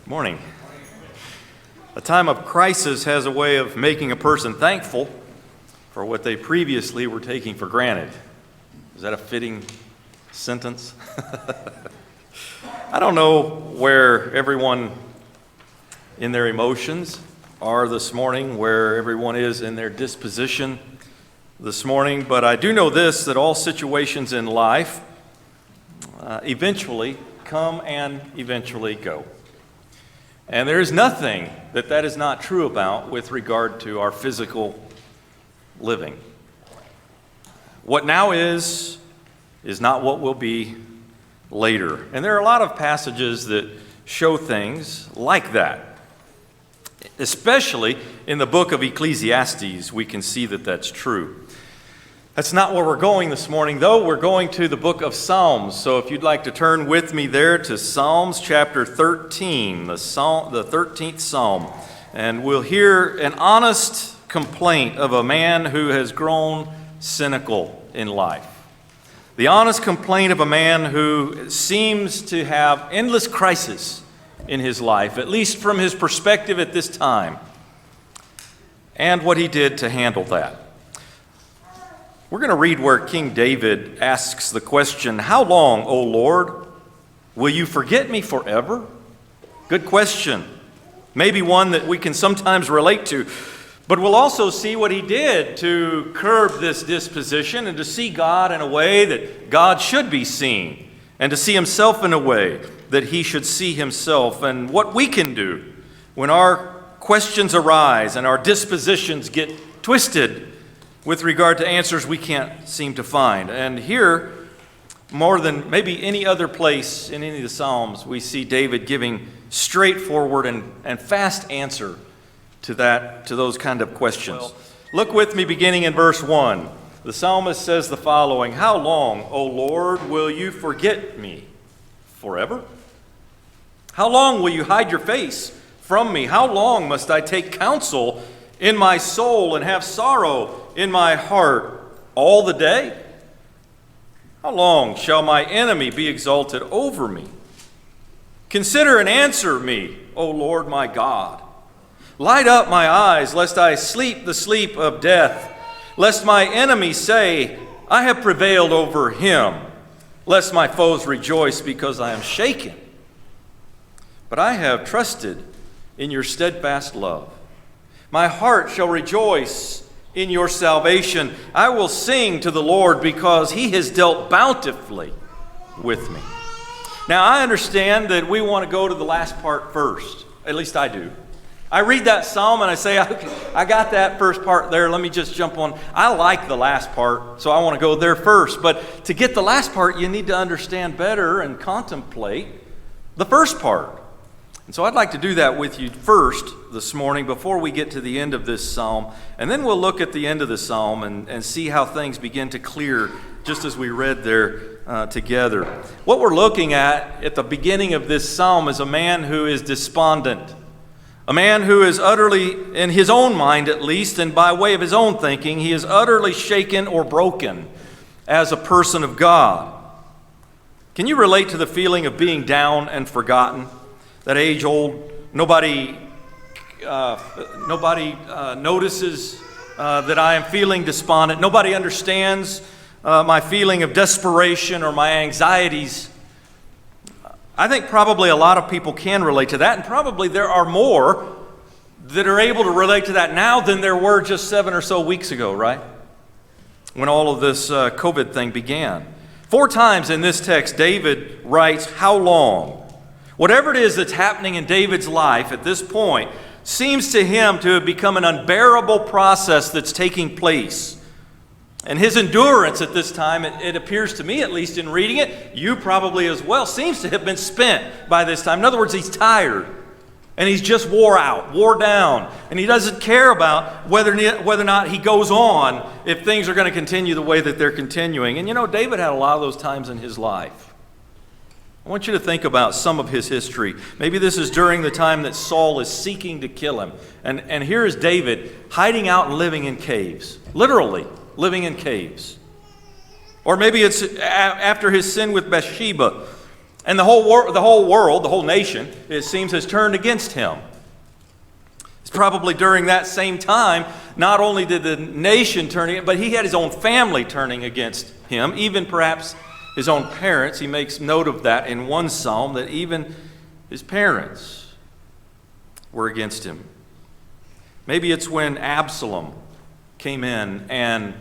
Morning. A time of crisis has a way of making a person thankful for what they previously were taking for granted. Is that a fitting sentence? I don't know where everyone in their emotions are this morning, where everyone is in their disposition this morning, but I do know this, that all situations in life eventually come and eventually go. And there is nothing that is not true about with regard to our physical living. What now is not what will be later. And there are a lot of passages that show things like that. Especially in the book of Ecclesiastes, we can see that that's true. That's not where we're going this morning, though. We're going to the book of Psalms. So if you'd like to turn with me there to Psalms chapter 13, the 13th Psalm. And we'll hear an honest complaint of a man who has grown cynical in life. The honest complaint of a man who seems to have endless crises in his life, at least from his perspective at this time, and what he did to handle that. We're going to read where King David asks the question, "How long, O Lord, will you forget me forever?" Good question. Maybe one that we can sometimes relate to. But we'll also see what he did to curb this disposition and to see God in a way that God should be seen, and to see himself in a way that he should see himself, and what we can do when our questions arise and our dispositions get twisted with regard to answers we can't seem to find. And here, more than maybe any other place in any of the Psalms, we see David giving straightforward and fast answer to those kind of questions. Look with me beginning in verse 1. The psalmist says the following, "How long, O Lord, will you forget me? Forever? How long will you hide your face from me? How long must I take counsel in my soul and have sorrow in my heart all the day? How long shall my enemy be exalted over me? Consider and answer me, O Lord my God. Light up my eyes, lest I sleep the sleep of death, lest my enemy say, I have prevailed over him, lest my foes rejoice because I am shaken. But I have trusted in your steadfast love. My heart shall rejoice in your salvation. I will sing to the Lord because he has dealt bountifully with me." Now, I understand that we want to go to the last part first. At least I do. I read that psalm and I say, I got that first part there. Let me just jump on. I like the last part, so I want to go there first. But to get the last part, you need to understand better and contemplate the first part. And so I'd like to do that with you first this morning before we get to the end of this psalm. And then we'll look at the end of the psalm and see how things begin to clear just as we read there together. What we're looking at the beginning of this psalm is a man who is despondent. A man who is utterly, in his own mind at least, and by way of his own thinking, he is utterly shaken or broken as a person of God. Can you relate to the feeling of being down and forgotten? That age-old, nobody notices that I am feeling despondent. Nobody understands my feeling of desperation or my anxieties. I think probably a lot of people can relate to that, and probably there are more that are able to relate to that now than there were just 7 or so weeks ago, right? When all of this COVID thing began. 4 times in this text, David writes, "How long?" Whatever it is that's happening in David's life at this point seems to him to have become an unbearable process that's taking place. And his endurance at this time, it appears to me, at least in reading it, you probably as well, seems to have been spent by this time. In other words, he's tired. And he's just wore out, wore down. And he doesn't care about whether or not he goes on if things are going to continue the way that they're continuing. And you know, David had a lot of those times in his life. I want you to think about some of his history. Maybe this is during the time that Saul is seeking to kill him. And here is David hiding out and living in caves. Literally living in caves. Or maybe it's after his sin with Bathsheba. And the whole world, the whole nation, it seems, has turned against him. It's probably during that same time, not only did the nation turn against, but he had his own family turning against him, even perhaps his own parents. He makes note of that in one psalm, that even his parents were against him. Maybe it's when Absalom came in and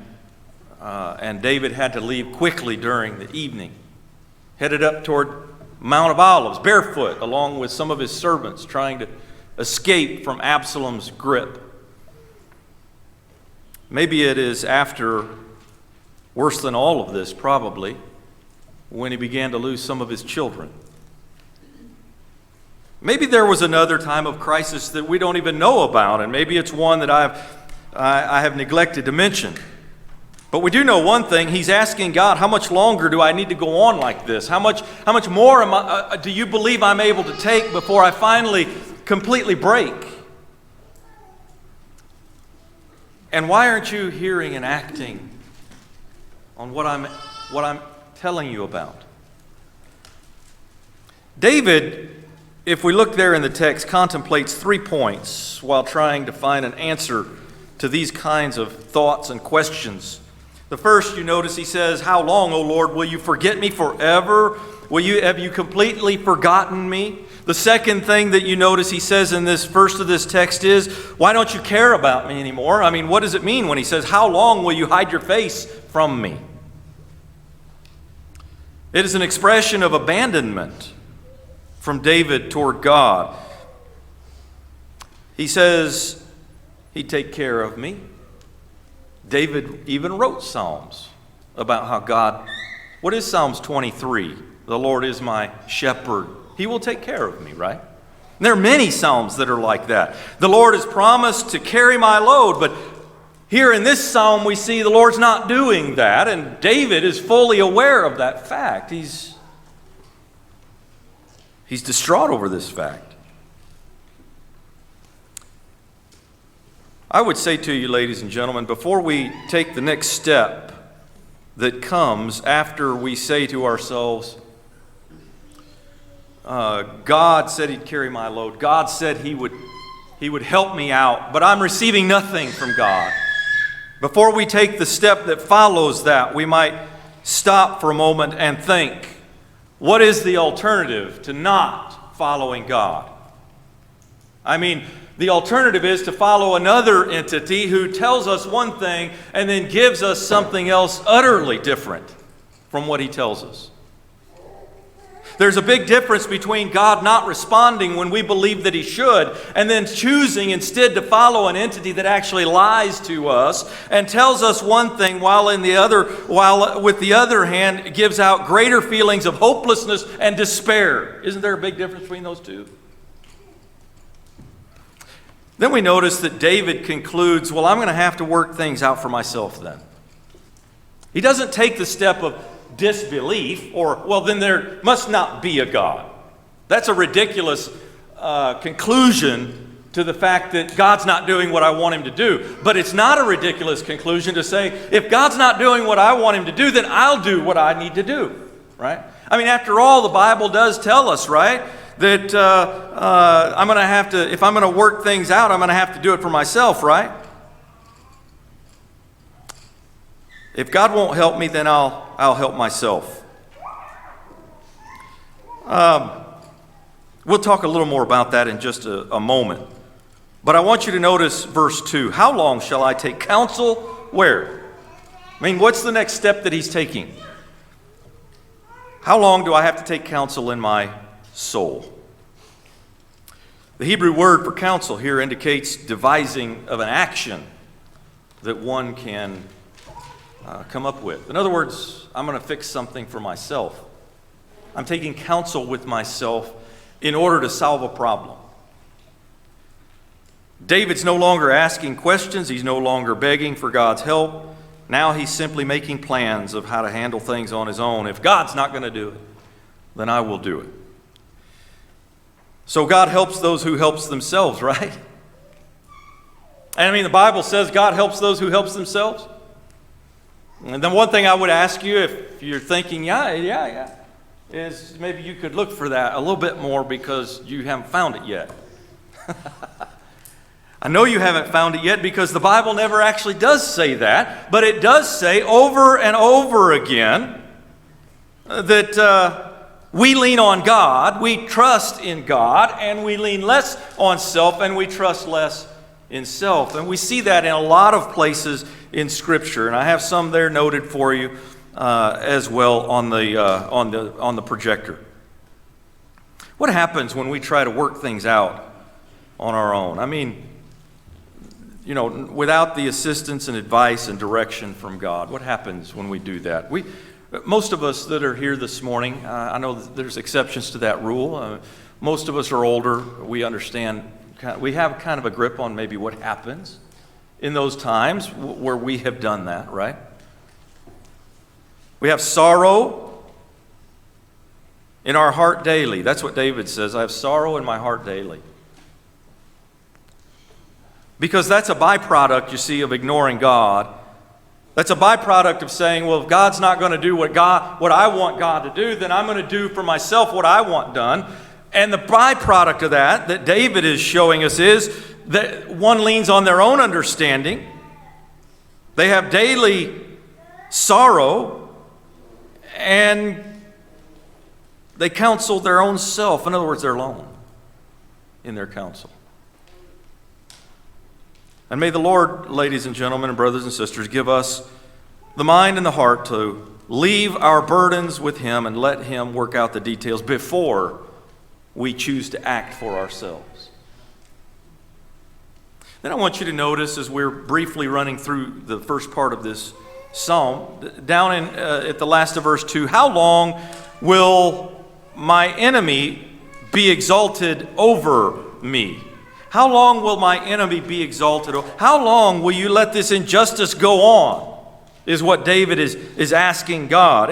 David had to leave quickly during the evening, headed up toward Mount of Olives, barefoot, along with some of his servants, trying to escape from Absalom's grip. Maybe it is after, worse than all of this probably, when he began to lose some of his children. Maybe there was another time of crisis that we don't even know about, and maybe it's one that I have neglected to mention. But we do know one thing. He's asking God, how much longer do I need to go on like this? How much more do you believe I'm able to take before I finally completely break? And why aren't you hearing and acting on what I'm telling you about? David, if we look there in the text, contemplates 3 points while trying to find an answer to these kinds of thoughts and questions. The first, you notice he says, how long, O Lord, will you forget me forever? Have you completely forgotten me? The second thing that you notice he says in this first of this text is, why don't you care about me anymore? I mean, what does it mean when he says, how long will you hide your face from me? It is an expression of abandonment from David toward God. He says he'd take care of me. David even wrote Psalms about how God, what is Psalms 23? The Lord is my shepherd. He will take care of me, right? And there are many Psalms that are like that. The Lord has promised to carry my load, but here in this Psalm we see the Lord's not doing that, and David is fully aware of that fact. He's distraught over this fact. I would say to you, ladies and gentlemen, before we take the next step that comes after we say to ourselves, God said he'd carry my load. God said he would help me out, but I'm receiving nothing from God. Before we take the step that follows that, we might stop for a moment and think, what is the alternative to not following God? I mean, the alternative is to follow another entity who tells us one thing and then gives us something else utterly different from what he tells us. There's a big difference between God not responding when we believe that he should, and then choosing instead to follow an entity that actually lies to us and tells us one thing while with the other hand gives out greater feelings of hopelessness and despair. Isn't there a big difference between those two? Then we notice that David concludes, well, I'm going to have to work things out for myself then. He doesn't take the step of disbelief or, well, then there must not be a God. That's a ridiculous conclusion to the fact that God's not doing what I want him to do. But it's not a ridiculous conclusion to say, if God's not doing what I want him to do, then I'll do what I need to do, right? I mean, after all, the Bible does tell us, right, that I'm going to have to, if I'm going to work things out, I'm going to have to do it for myself, right? If God won't help me, then I'll help myself. We'll talk a little more about that in just a moment. But I want you to notice verse 2. How long shall I take counsel? Where? I mean, what's the next step that he's taking? How long do I have to take counsel in my soul? The Hebrew word for counsel here indicates devising of an action that one can come up with. In other words, I'm going to fix something for myself. I'm taking counsel with myself in order to solve a problem. David's no longer asking questions. He's no longer begging for God's help. Now he's simply making plans of how to handle things on his own. If God's not going to do it, then I will do it. So God helps those who helps themselves, right? And I mean, the Bible says God helps those who helps themselves. And then one thing I would ask you, if you're thinking, yeah. is maybe you could look for that a little bit more because you haven't found it yet. I know you haven't found it yet because the Bible never actually does say that, but it does say over and over again that we lean on God, we trust in God, and we lean less on self, and we trust less in self. And we see that in a lot of places in Scripture, and I have some there noted for you as well on the projector. What happens when we try to work things out on our own? I mean, without the assistance and advice and direction from God, what happens when we do that? Most of us that are here this morning, I know there's exceptions to that rule. Most of us are older. We understand, we have kind of a grip on maybe what happens in those times where we have done that, right? We have sorrow in our heart daily. That's what David says. I have sorrow in my heart daily. Because that's a byproduct, you see, of ignoring God. That's a byproduct of saying, well, if God's not going to do what I want God to do, then I'm going to do for myself what I want done. And the byproduct of that David is showing us is that one leans on their own understanding. They have daily sorrow, and they counsel their own self. In other words, they're alone in their counsel. And may the Lord, ladies and gentlemen and brothers and sisters, give us the mind and the heart to leave our burdens with Him and let Him work out the details before we choose to act for ourselves. Then I want you to notice, as we're briefly running through the first part of this psalm, down at the last of verse 2, how long will my enemy be exalted over me? How long will my enemy be exalted? How long will you let this injustice go on? Is what David is asking God.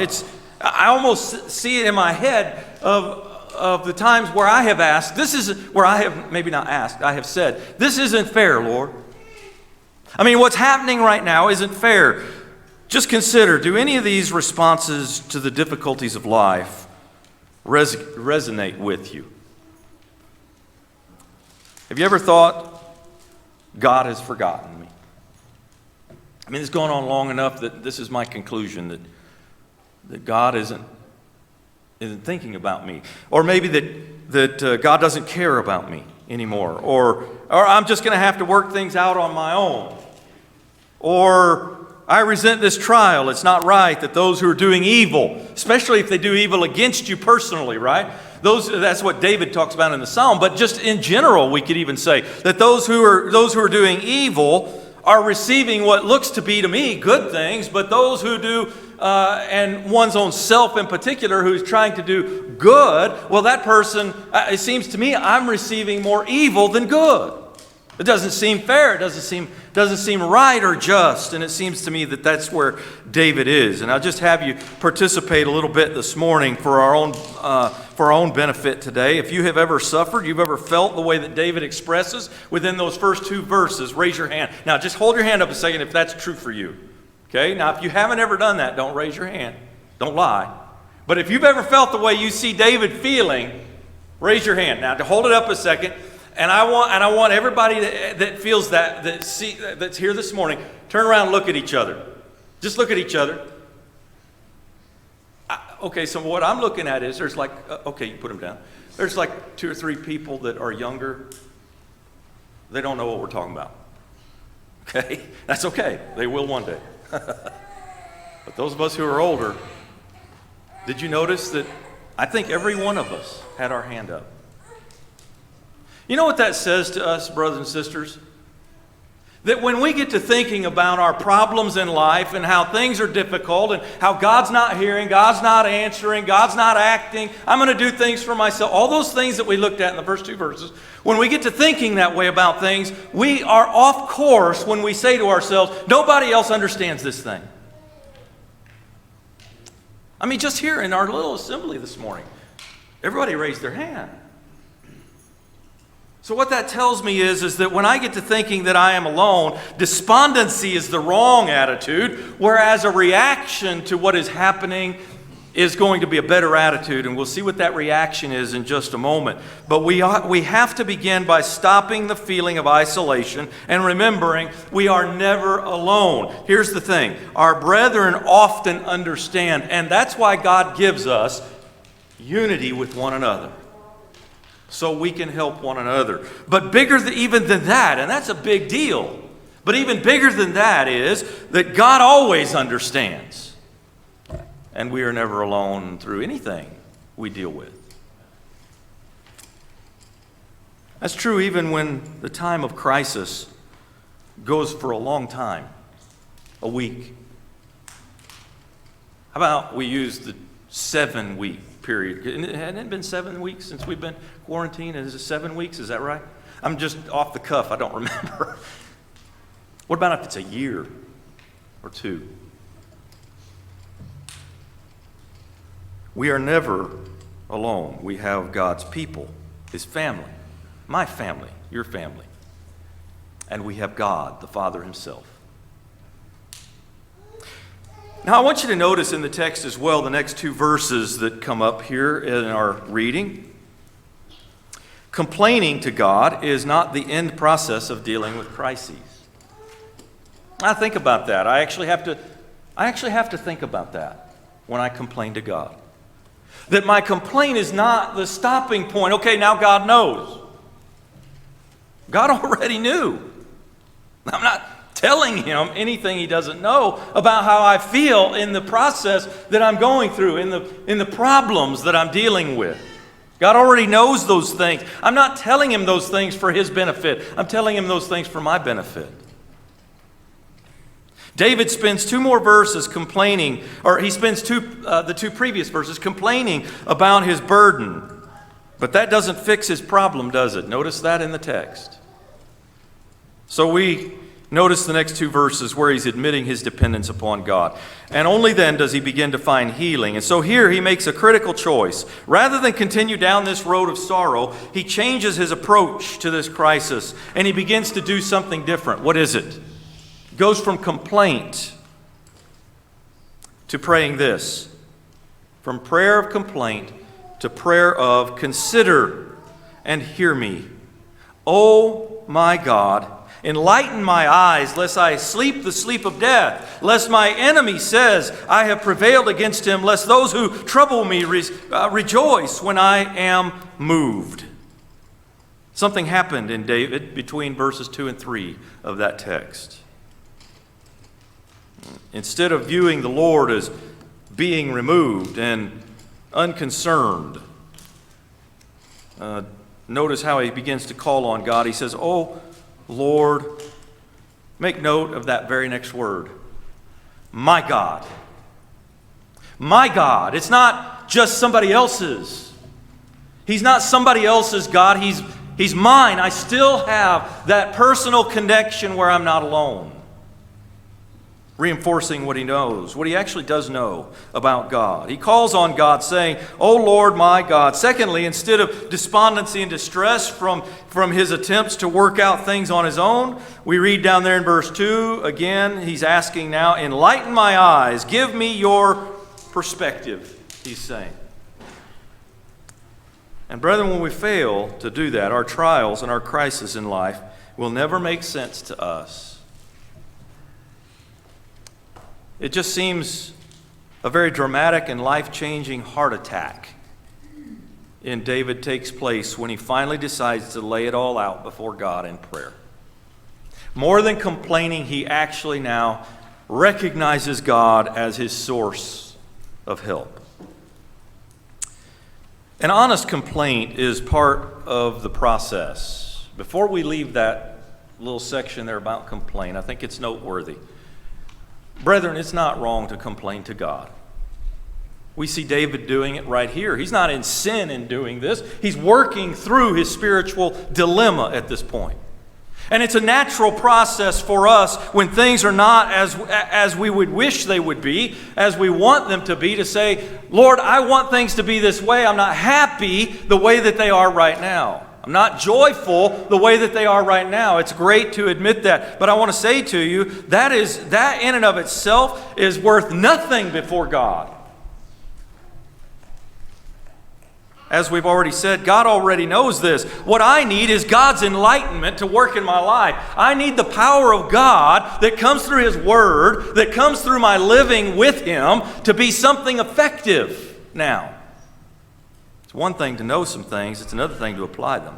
I almost see it in my head of the times where I have asked, I have said, this isn't fair, Lord. I mean, what's happening right now isn't fair. Just consider, do any of these responses to the difficulties of life resonate with you? Have you ever thought, God has forgotten me? I mean, it's gone on long enough that this is my conclusion, that God isn't thinking about me. Or maybe that God doesn't care about me anymore. Or I'm just going to have to work things out on my own. Or I resent this trial. It's not right that those who are doing evil, especially if they do evil against you personally, right? That's what David talks about in the Psalm. But just in general, we could even say that those who are doing evil are receiving what looks to be to me good things, but those who do, and one's own self in particular, who's trying to do good, well, that person, it seems to me, I'm receiving more evil than good. It doesn't seem fair. It doesn't seem right or just. And it seems to me that that's where David is. And I'll just have you participate a little bit this morning for our own benefit today. If you have ever suffered, you've ever felt the way that David expresses within those first two verses, raise your hand. Now, just hold your hand up a second if that's true for you. Okay? Now, if you haven't ever done that, don't raise your hand. Don't lie. But if you've ever felt the way you see David feeling, raise your hand. Now, to hold it up a second. And I want everybody that feels that's here this morning, turn around and look at each other. Just look at each other. Okay, so what I'm looking at is there's like, okay, you put them down. There's like 2 or 3 people that are younger. They don't know what we're talking about. Okay? That's okay. They will one day. But those of us who are older, did you notice that I think every one of us had our hand up? You know what that says to us, brothers and sisters? That when we get to thinking about our problems in life and how things are difficult and how God's not hearing, God's not answering, God's not acting, I'm going to do things for myself, all those things that we looked at in the first 2 verses, when we get to thinking that way about things, we are off course when we say to ourselves, nobody else understands this thing. I mean, just here in our little assembly this morning, everybody raised their hand. So what that tells me is that when I get to thinking that I am alone, despondency is the wrong attitude, whereas a reaction to what is happening is going to be a better attitude, and we'll see what that reaction is in just a moment. But we have to begin by stopping the feeling of isolation and remembering we are never alone. Here's the thing. Our brethren often understand, and that's why God gives us unity with one another, so we can help one another. But bigger even than that, and that's a big deal, but even bigger than that is that God always understands. And we are never alone through anything we deal with. That's true even when the time of crisis goes for a long time, a week. How about we use the 7-week period? Hadn't it been 7 weeks since we've been quarantined? Is it 7 weeks? Is that right? I'm just off the cuff. I don't remember. What about if it's a year or two? We are never alone. We have God's people, His family, my family, your family. And we have God, the Father Himself. Now, I want you to notice in the text as well the next 2 verses that come up here in our reading. Complaining to God is not the end process of dealing with crises. I think about that. I actually have to think about that when I complain to God. That my complaint is not the stopping point. Okay, now God knows. God already knew. I'm not telling Him anything He doesn't know about how I feel in the process that I'm going through, in the problems that I'm dealing with. God already knows those things. I'm not telling Him those things for His benefit. I'm telling Him those things for my benefit. David spends 2 more verses complaining, or he spends the 2 previous verses complaining about his burden. But that doesn't fix his problem, does it? Notice that in the text. So we notice the next 2 verses where he's admitting his dependence upon God. And only then does he begin to find healing. And so here he makes a critical choice. Rather than continue down this road of sorrow, he changes his approach to this crisis, and he begins to do something different. What is it? Goes from complaint to praying this. From prayer of complaint to prayer of consider and hear me. O my God, enlighten my eyes, lest I sleep the sleep of death, lest my enemy says, I have prevailed against him, lest those who trouble me rejoice when I am moved. Something happened in David between verses 2 and 3 of that text. Instead of viewing the Lord as being removed and unconcerned, notice how he begins to call on God. He says, Oh, Lord, make note of that very next word. My God. My God. It's not just somebody else's. He's not somebody else's God. He's mine. I still have that personal connection where I'm not alone. Reinforcing what he knows, what he actually does know about God. He calls on God saying, O Lord my God. Secondly, instead of despondency and distress from his attempts to work out things on his own, we read down there in verse 2, again, he's asking now, enlighten my eyes, give me your perspective, he's saying. And brethren, when we fail to do that, our trials and our crisis in life will never make sense to us. It just seems a very dramatic and life-changing heart attack in David takes place when he finally decides to lay it all out before God in prayer. More than complaining, he actually now recognizes God as his source of help. An honest complaint is part of the process. Before we leave that little section there about complaint, I think it's noteworthy. Brethren, it's not wrong to complain to God. We see David doing it right here. He's not in sin in doing this. He's working through his spiritual dilemma at this point. And it's a natural process for us when things are not as we would wish they would be, as we want them to be, to say, Lord, I want things to be this way. I'm not happy the way that they are right now. I'm not joyful the way that they are right now. It's great to admit that. But I want to say to you, that in and of itself is worth nothing before God. As we've already said, God already knows this. What I need is God's enlightenment to work in my life. I need the power of God that comes through His Word, that comes through my living with Him, to be something effective now. It's one thing to know some things, it's another thing to apply them.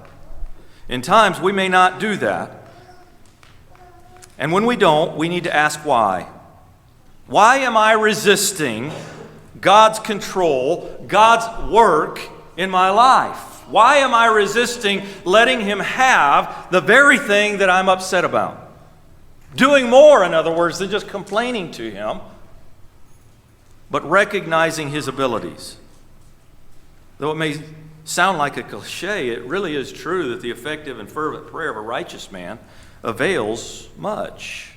In times we may not do that. And when we don't, we need to ask why. Why am I resisting God's control, God's work in my life? Why am I resisting letting Him have the very thing that I'm upset about? Doing more, in other words, than just complaining to Him, but recognizing His abilities. Though it may sound like a cliche, it really is true that the effective and fervent prayer of a righteous man avails much.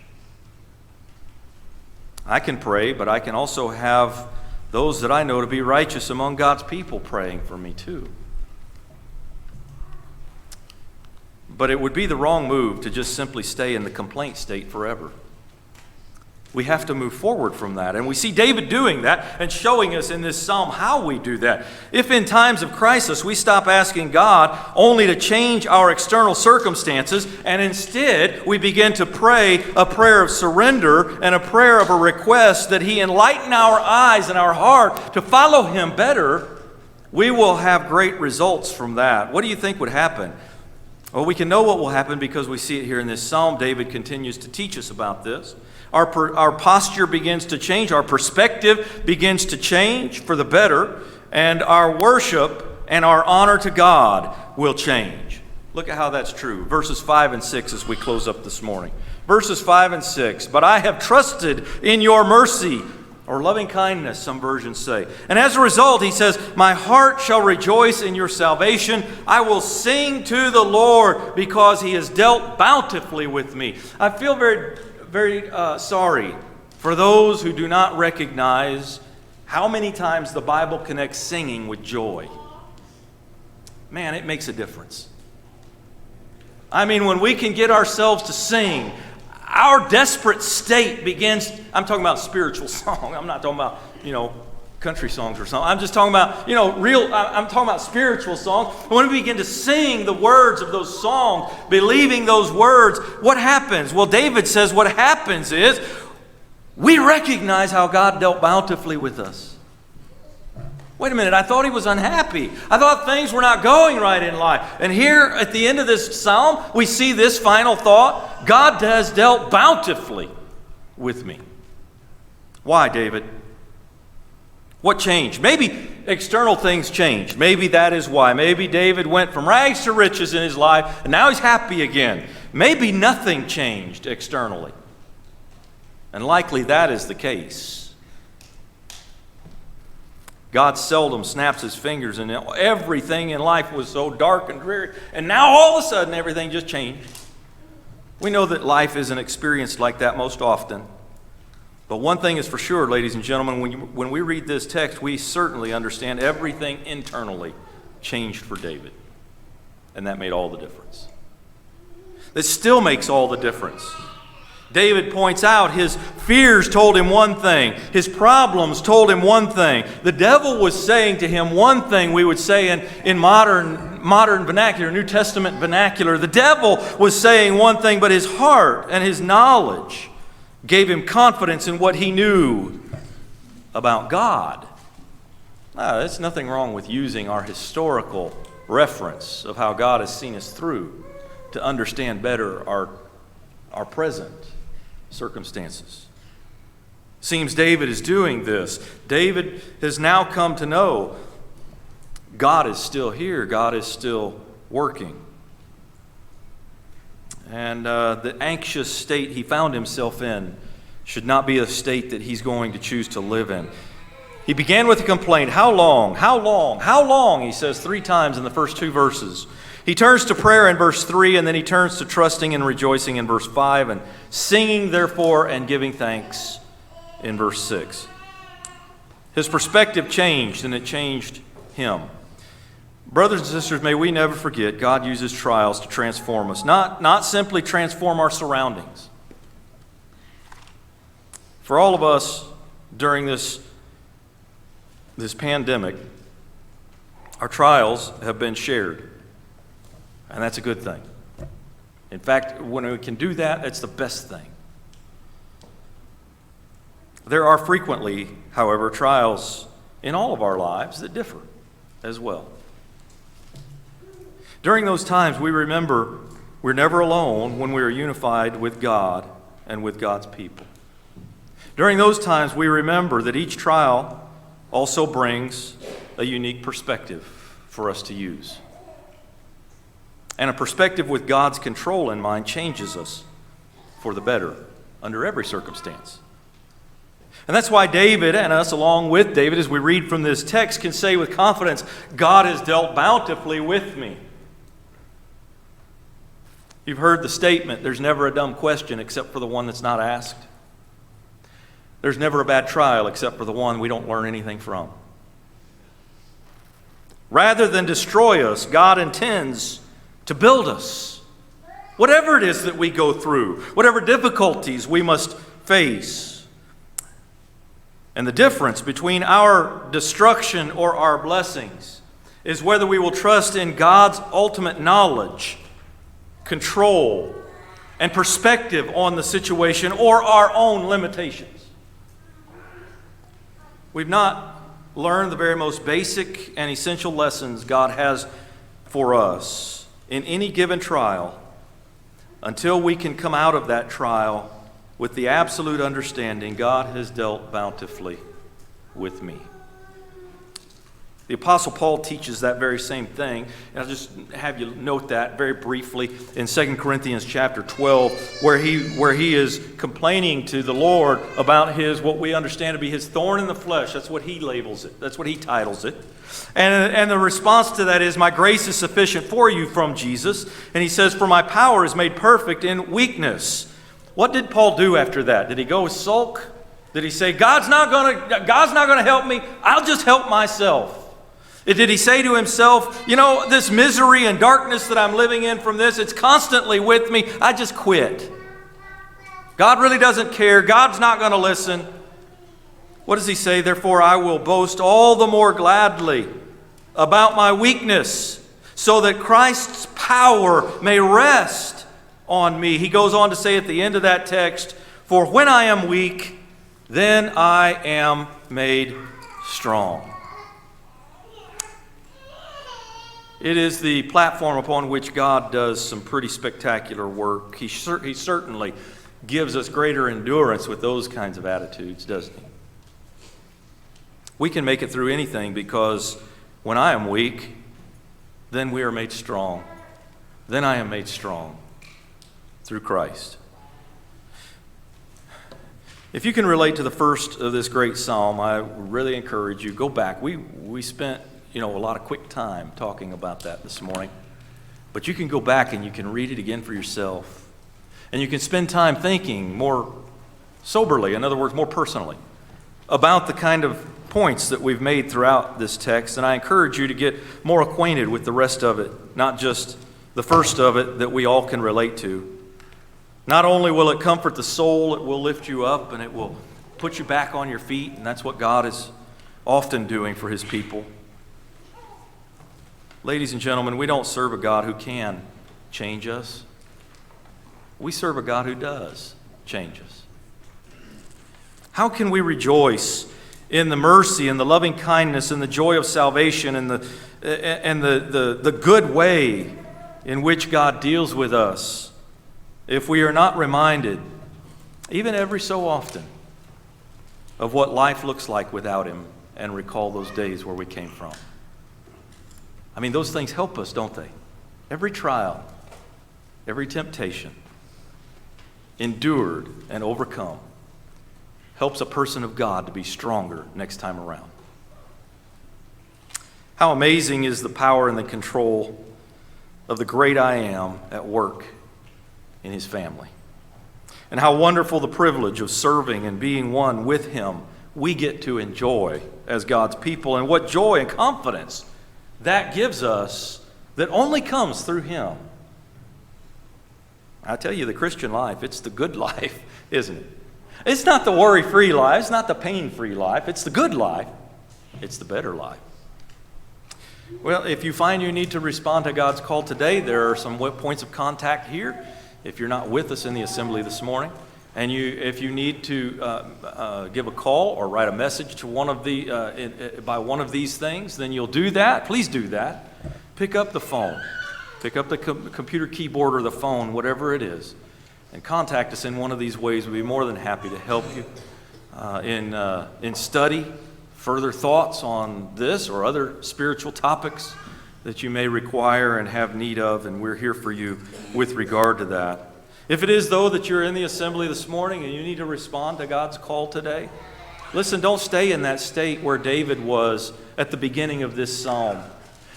I can pray, but I can also have those that I know to be righteous among God's people praying for me too. But it would be the wrong move to just simply stay in the complaint state forever. We have to move forward from that. And we see David doing that and showing us in this psalm how we do that. If in times of crisis we stop asking God only to change our external circumstances, and instead we begin to pray a prayer of surrender and a prayer of a request that He enlighten our eyes and our heart to follow Him better, we will have great results from that. What do you think would happen? Well, we can know what will happen because we see it here in this psalm. David continues to teach us about this. Our posture begins to change. Our perspective begins to change for the better. And our worship and our honor to God will change. Look at how that's true. Verses 5 and 6 as we close up this morning. Verses 5 and 6. But I have trusted in your mercy, or loving kindness, some versions say. And as a result, he says, my heart shall rejoice in your salvation. I will sing to the Lord because He has dealt bountifully with me. I feel very sorry for those who do not recognize how many times the Bible connects singing with joy. Man, it makes a difference. I mean, when we can get ourselves to sing, our desperate state begins. I'm talking about spiritual song. I'm not talking about, country songs or something. I'm just talking about, I'm talking about spiritual songs. When we begin to sing the words of those songs, believing those words, what happens? Well, David says what happens is we recognize how God dealt bountifully with us. Wait a minute, I thought He was unhappy. I thought things were not going right in life. And here at the end of this psalm, we see this final thought. God has dealt bountifully with me. Why, David? What changed? Maybe external things changed. Maybe that is why. Maybe David went from rags to riches in his life, and now he's happy again. Maybe nothing changed externally. And likely that is the case. God seldom snaps His fingers, and everything in life was so dark and dreary, and now all of a sudden everything just changed. We know that life isn't experienced like that most often. But one thing is for sure, ladies and gentlemen, when we read this text, we certainly understand everything internally changed for David. And that made all the difference. It still makes all the difference. David points out his fears told him one thing. His problems told him one thing. The devil was saying to him one thing we would say in modern vernacular, New Testament vernacular. The devil was saying one thing, but his heart and his knowledge gave him confidence in what he knew about God. There's nothing wrong with using our historical reference of how God has seen us through to understand better our present circumstances. Seems David is doing this. David has now come to know God is still here. God is still working. And the anxious state he found himself in should not be a state that he's going to choose to live in. He began with a complaint. How long? How long? How long? He says 3 times in the first 2 verses. He turns to prayer in verse 3, and then he turns to trusting and rejoicing in verse 5, and singing, therefore, and giving thanks in verse 6. His perspective changed, and it changed him. Brothers and sisters, may we never forget God uses trials to transform us, not simply transform our surroundings. For all of us during this pandemic, Our trials have been shared, and that's a good thing. In fact, when we can do that, it's the best thing. There are frequently, however, trials in all of our lives that differ as well. During those times, we remember we're never alone when we are unified with God and with God's people. During those times, we remember that each trial also brings a unique perspective for us to use. And a perspective with God's control in mind changes us for the better under every circumstance. And that's why David and us, along with David, as we read from this text, can say with confidence, God has dealt bountifully with me. You've heard the statement, there's never a dumb question except for the one that's not asked. There's never a bad trial except for the one we don't learn anything from. Rather than destroy us, God intends to build us. Whatever it is that we go through, whatever difficulties we must face. And the difference between our destruction or our blessings is whether we will trust in God's ultimate knowledge, control, and perspective on the situation or our own limitations. We've not learned the very most basic and essential lessons God has for us in any given trial until we can come out of that trial with the absolute understanding God has dealt bountifully with me. The Apostle Paul teaches that very same thing. And I'll just have you note that very briefly in 2 Corinthians chapter 12, where he is complaining to the Lord about his, what we understand to be his thorn in the flesh. That's what he labels it. That's what he titles it. And the response to that is, my grace is sufficient for you from Jesus. And he says, for my power is made perfect in weakness. What did Paul do after that? Did he go sulk? Did he say, God's not going to help me, I'll just help myself? Did he say to himself, this misery and darkness that I'm living in from this, it's constantly with me, I just quit. God really doesn't care. God's not going to listen. What does he say? Therefore, I will boast all the more gladly about my weakness, so that Christ's power may rest on me. He goes on to say at the end of that text, for when I am weak, then I am made strong. It is the platform upon which God does some pretty spectacular work. He certainly gives us greater endurance with those kinds of attitudes, doesn't he? We can make it through anything because when I am weak, then we are made strong. Then I am made strong through Christ. If you can relate to the first of this great psalm, I really encourage you, go back. We spent a lot of quick time talking about that this morning. But you can go back and you can read it again for yourself. And you can spend time thinking more soberly, in other words, more personally, about the kind of points that we've made throughout this text. And I encourage you to get more acquainted with the rest of it, not just the first of it that we all can relate to. Not only will it comfort the soul, it will lift you up and it will put you back on your feet. And that's what God is often doing for his people. Ladies and gentlemen, we don't serve a God who can change us. We serve a God who does change us. How can we rejoice in the mercy and the loving kindness and the joy of salvation and the good way in which God deals with us if we are not reminded, even every so often, of what life looks like without him and recall those days where we came from? I mean, those things help us, don't they? Every trial, every temptation, endured and overcome, helps a person of God to be stronger next time around. How amazing is the power and the control of the great I Am at work in his family. And how wonderful the privilege of serving and being one with him we get to enjoy as God's people, and what joy and confidence that gives us that only comes through him. I tell you, the Christian life, it's the good life, isn't it? It's not the worry-free life. It's not the pain-free life. It's the good life. It's the better life. Well, if you find you need to respond to God's call today, there are some points of contact here. If you're not with us in the assembly this morning, and if you need to give a call or write a message to by one of these things, then you'll do that. Please do that. Pick up the phone. Pick up the computer keyboard or the phone, whatever it is, and contact us in one of these ways. We'd be more than happy to help you in study, further thoughts on this or other spiritual topics that you may require and have need of, and we're here for you with regard to that. If it is, though, that you're in the assembly this morning and you need to respond to God's call today, listen, don't stay in that state where David was at the beginning of this psalm.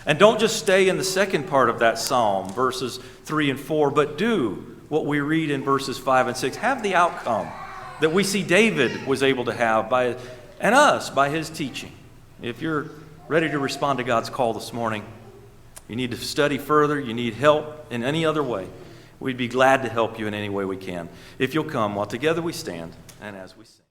And don't just stay in the second part of that psalm, verses 3 and 4, but do what we read in verses 5 and 6. Have the outcome that we see David was able to have and us by his teaching. If you're ready to respond to God's call this morning, you need to study further, you need help in any other way, we'd be glad to help you in any way we can. If you'll come while together we stand and as we sing.